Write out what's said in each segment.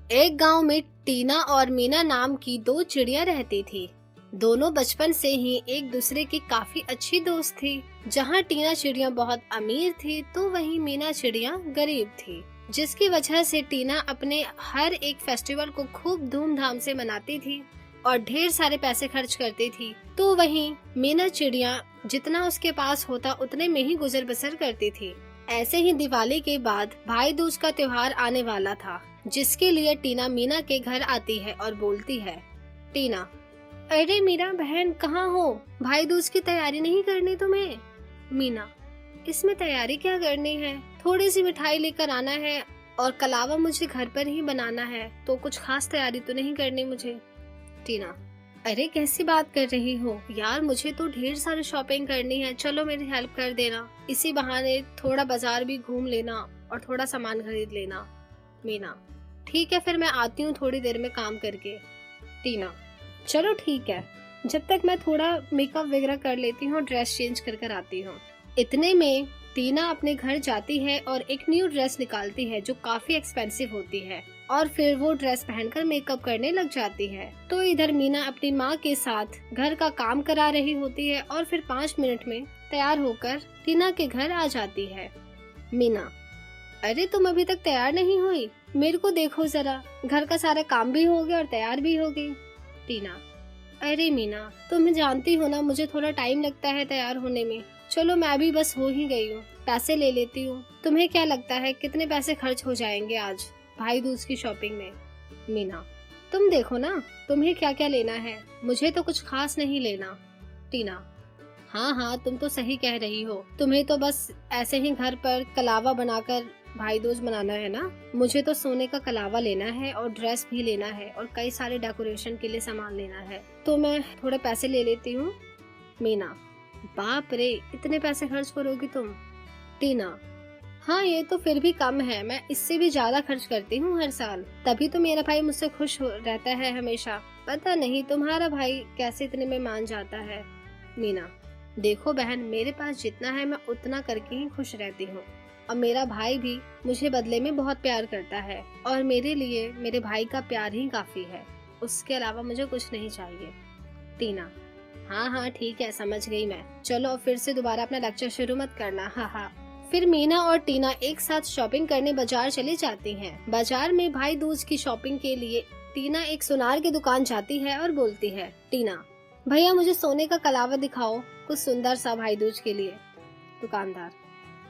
एक गांव में टीना और मीना नाम की दो चिड़िया रहती थी। दोनों बचपन से ही एक दूसरे की काफी अच्छी दोस्त थी। जहां टीना चिड़िया बहुत अमीर थी तो वहीं मीना चिड़िया गरीब थी, जिसकी वजह से टीना अपने हर एक फेस्टिवल को खूब धूमधाम से मनाती थी और ढेर सारे पैसे खर्च करती थी। तो वहीं मीना चिड़िया जितना उसके पास होता उतने में ही गुजर बसर करती थी। ऐसे ही दिवाली के बाद भाई दूज का त्योहार आने वाला था, जिसके लिए टीना मीना के घर आती है और बोलती है, टीना, अरे मीरा बहन कहाँ हो? भाई दूज की तैयारी नहीं करनी तुम्हें? मीना, इसमें तैयारी क्या करनी है, थोड़ी सी मिठाई लेकर आना है और कलावा मुझे घर पर ही बनाना है, तो कुछ खास तैयारी तो नहीं करनी मुझे। टीना, अरे कैसी बात कर रही हो यार, मुझे तो ढेर सारी शॉपिंग करनी है, चलो मेरी हेल्प कर देना, इसी बहाने थोड़ा बाजार भी घूम लेना और थोड़ा सामान खरीद लेना। मीना, ठीक है फिर मैं आती हूँ थोड़ी देर में काम करके। टीना, चलो ठीक है, जब तक मैं थोड़ा मेकअप वगैरह कर लेती हूँ, ड्रेस चेंज कर कर आती हूँ। इतने में टीना अपने घर जाती है और एक न्यू ड्रेस निकालती है जो काफी एक्सपेंसिव होती है और फिर वो ड्रेस पहनकर मेकअप करने लग जाती है। तो इधर मीना अपनी माँ के साथ घर का काम करा रही होती है और फिर 5 मिनट में तैयार होकर टीना के घर आ जाती है। मीना, अरे तुम अभी तक तैयार नहीं हुई, मेरे को देखो जरा, घर का सारा काम भी हो गया और तैयार भी हो गई। टीना, अरे मीना तुम जानती हो ना, मुझे थोड़ा टाइम लगता है तैयार होने में, चलो मैं भी बस हो ही गई हूँ, पैसे ले लेती हूँ। तुम्हें क्या लगता है कितने पैसे खर्च हो जाएंगे आज भाई दूज की शॉपिंग में? मीना, तुम देखो ना तुम्हें क्या क्या लेना है, मुझे तो कुछ खास नहीं लेना। टीना, हाँ हाँ तुम तो सही कह रही हो, तुम्हें तो बस ऐसे ही घर पर कलावा बनाकर भाई दूज मनाना है ना, मुझे तो सोने का कलावा लेना है और ड्रेस भी लेना है और कई सारे डेकोरेशन के लिए सामान लेना है, तो मैं थोड़े पैसे ले लेती हूँ। मीना, बाप रे इतने पैसे खर्च करोगी तुम? टीना, हाँ ये तो फिर भी कम है, मैं इससे भी ज्यादा खर्च करती हूँ हर साल, तभी तो मेरा भाई मुझसे खुश रहता है हमेशा, पता नहीं तुम्हारा भाई कैसे इतने में मान जाता है। मीना, देखो बहन, मेरे पास जितना है मैं उतना करके ही खुश रहती हूँ और मेरा भाई भी मुझे बदले में बहुत प्यार करता है और मेरे लिए मेरे भाई का प्यार ही काफी है, उसके अलावा मुझे कुछ नहीं चाहिए। टीना, हाँ हाँ ठीक है समझ गई मैं, चलो फिर से दोबारा अपना लेक्चर शुरू मत करना, हाँ हाँ। फिर मीना और टीना एक साथ शॉपिंग करने बाजार चली जाती हैं। बाजार में भाई दूज की शॉपिंग के लिए टीना एक सुनार की दुकान जाती है और बोलती है, टीना भैया मुझे सोने का कलावा दिखाओ, कुछ सुंदर सा भाई दूज के लिए। दुकानदार,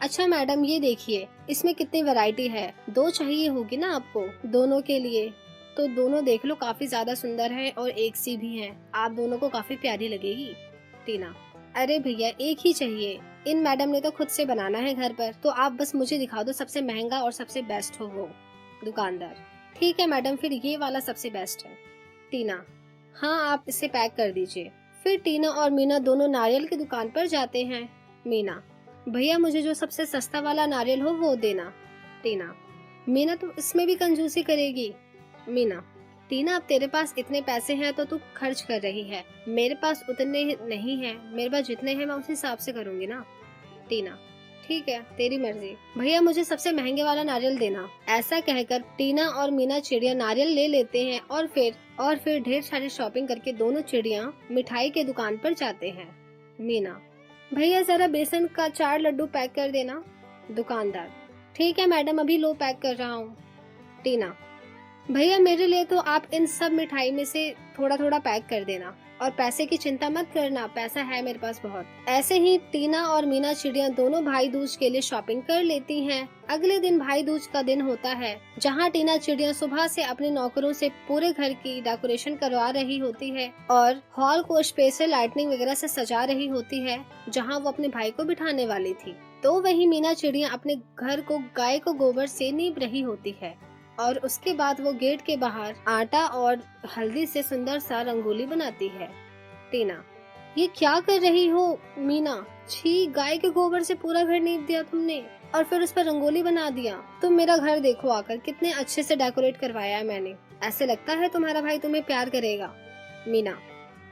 अच्छा मैडम ये देखिए, इसमें कितनी वैरायटी है, 2 चाहिए होगी ना आपको? दोनों के लिए तो दोनों देख लो, काफी ज्यादा सुंदर है और एक सी भी है, आप दोनों को काफी प्यारी लगेगी। टीना, अरे भैया एक ही चाहिए, इन मैडम ने तो खुद से बनाना है घर पर, तो आप बस मुझे दिखा दो सबसे महंगा और सबसे बेस्ट हो वो। दुकानदार, ठीक है मैडम फिर ये वाला सबसे बेस्ट है। टीना, हाँ आप इसे पैक कर दीजिए। फिर टीना और मीना दोनों नारियल की दुकान पर जाते हैं। मीना, भैया मुझे जो सबसे सस्ता वाला नारियल हो वो देना। टीना, मीना तो इसमें भी कंजूसी करेगी। मीना, टीना अब तेरे पास इतने पैसे हैं तो तू खर्च कर रही है, मेरे पास उतने नहीं है, मेरे पास जितने हैं मैं उस हिसाब से करूँगी ना। टीना, ठीक है तेरी मर्जी, भैया मुझे सबसे महंगे वाला नारियल देना। ऐसा कहकर टीना और मीना चिड़िया नारियल ले लेते हैं और फिर ढेर सारी शॉपिंग करके दोनों चिड़िया मिठाई के दुकान पर जाते हैं। मीना, भैया जरा बेसन का 4 लड्डू पैक कर देना। दुकानदार, ठीक है मैडम अभी लो पैक कर रहा हूँ। टीना, भैया मेरे लिए तो आप इन सब मिठाई में से थोड़ा थोड़ा पैक कर देना और पैसे की चिंता मत करना, पैसा है मेरे पास बहुत। ऐसे ही टीना और मीना चिड़िया दोनों भाई दूज के लिए शॉपिंग कर लेती हैं। अगले दिन भाई दूज का दिन होता है, जहां टीना चिड़िया सुबह से अपने नौकरों से पूरे घर की डेकोरेशन करवा रही होती है और हॉल को स्पेशल लाइटनिंग वगैरह से सजा रही होती है, जहां वो अपने भाई को बिठाने वाली थी। तो वही मीना चिड़िया अपने घर को गाय को गोबर से नीप रही होती है और उसके बाद वो गेट के बाहर आटा और हल्दी से सुंदर सा रंगोली बनाती है। टीना, ये क्या कर रही हो मीना, छी गाय के गोबर से पूरा घर नीप दिया तुमने और फिर उस पर रंगोली बना दिया। तुम मेरा घर देखो आकर, कितने अच्छे से डेकोरेट करवाया है मैंने, ऐसे लगता है तुम्हारा भाई तुम्हें प्यार करेगा। मीना,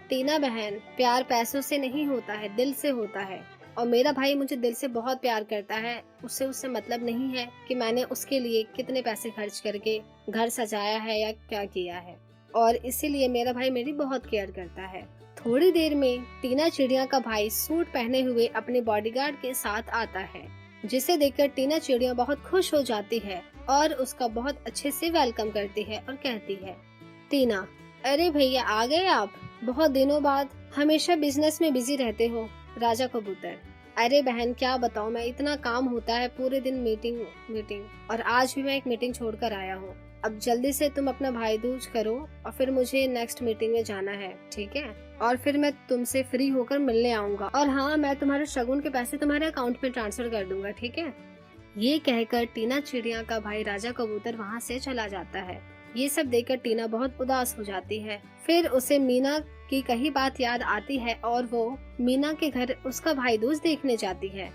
टीना बहन प्यार पैसों से नहीं होता है, दिल से होता है, और मेरा भाई मुझे दिल से बहुत प्यार करता है। उससे मतलब नहीं है कि मैंने उसके लिए कितने पैसे खर्च करके घर सजाया है या क्या किया है, और इसीलिए मेरा भाई मेरी बहुत केयर करता है। थोड़ी देर में टीना चिड़िया का भाई सूट पहने हुए अपने बॉडीगार्ड के साथ आता है, जिसे देखकर टीना चिड़िया बहुत खुश हो जाती है और उसका बहुत अच्छे से वेलकम करती है और कहती है, टीना, अरे भैया आ गए आप, बहुत दिनों बाद। हमेशा बिजनेस में बिजी रहते हो। राजा कबूतर, अरे बहन क्या बताऊं, मैं इतना काम होता है, पूरे दिन मीटिंग और आज भी मैं एक मीटिंग छोड़कर आया हूँ। अब जल्दी से तुम अपना भाई दूज करो और फिर मुझे नेक्स्ट मीटिंग में जाना है, ठीक है? और फिर मैं तुमसे फ्री होकर मिलने आऊंगा, और हाँ, मैं तुम्हारे शगुन के पैसे तुम्हारे अकाउंट में ट्रांसफर कर दूंगा, ठीक है? ये कहकर टीना चिड़िया का भाई राजा कबूतर वहाँ से चला जाता है। ये सब देखकर टीना बहुत उदास हो जाती है। फिर उसे मीना की कही बात याद आती है और वो मीना के घर उसका भाई दूज देखने जाती है।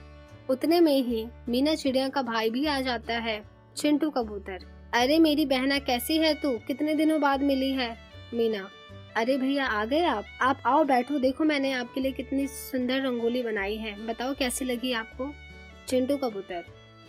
उतने में ही मीना चिड़िया का भाई भी आ जाता है, चिंटू कबूतर। अरे मेरी बहना, कैसी है तू, कितने दिनों बाद मिली है? मीना, अरे भैया आ गए आप आओ बैठो, देखो मैंने आपके लिए कितनी सुंदर रंगोली बनाई है, बताओ कैसी लगी आपको? चिंटू कबूतर,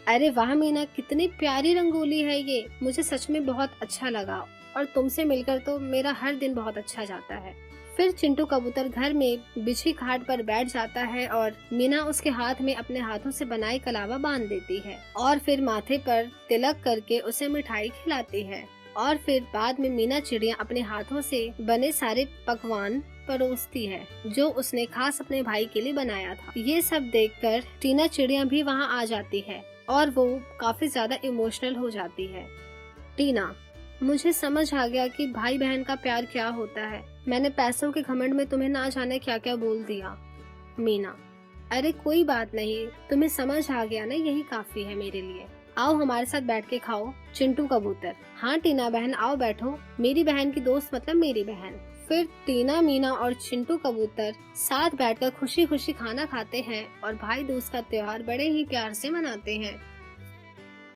अरे वाह मीना, कितनी प्यारी रंगोली है ये, मुझे सच में बहुत अच्छा लगा, और तुमसे मिलकर तो मेरा हर दिन बहुत अच्छा जाता है। फिर चिंटू कबूतर घर में बिछी खाट पर बैठ जाता है और मीना उसके हाथ में अपने हाथों से बनाई कलावा बांध देती है और फिर माथे पर तिलक करके उसे मिठाई खिलाती है। और फिर बाद में मीना चिड़िया अपने हाथों से बने सारे पकवान परोसती है जो उसने खास अपने भाई के लिए बनाया था। ये सब देखकर टीना चिड़िया भी वहाँ आ जाती है और वो काफी ज्यादा इमोशनल हो जाती है। टीना, मुझे समझ आ गया कि भाई बहन का प्यार क्या होता है। मैंने पैसों के घमंड में तुम्हें ना जाने क्या क्या बोल दिया। मीना, अरे कोई बात नहीं, तुम्हें समझ आ गया ना, यही काफी है मेरे लिए। आओ हमारे साथ बैठ के खाओ। चिंटू कबूतर, हाँ टीना बहन आओ बैठो, मेरी बहन की दोस्त मतलब मेरी बहन। फिर टीना, मीना और चिंटू कबूतर साथ बैठकर खुशी खुशी खाना खाते हैं और भाई दूज का त्योहार बड़े ही प्यार से मनाते हैं।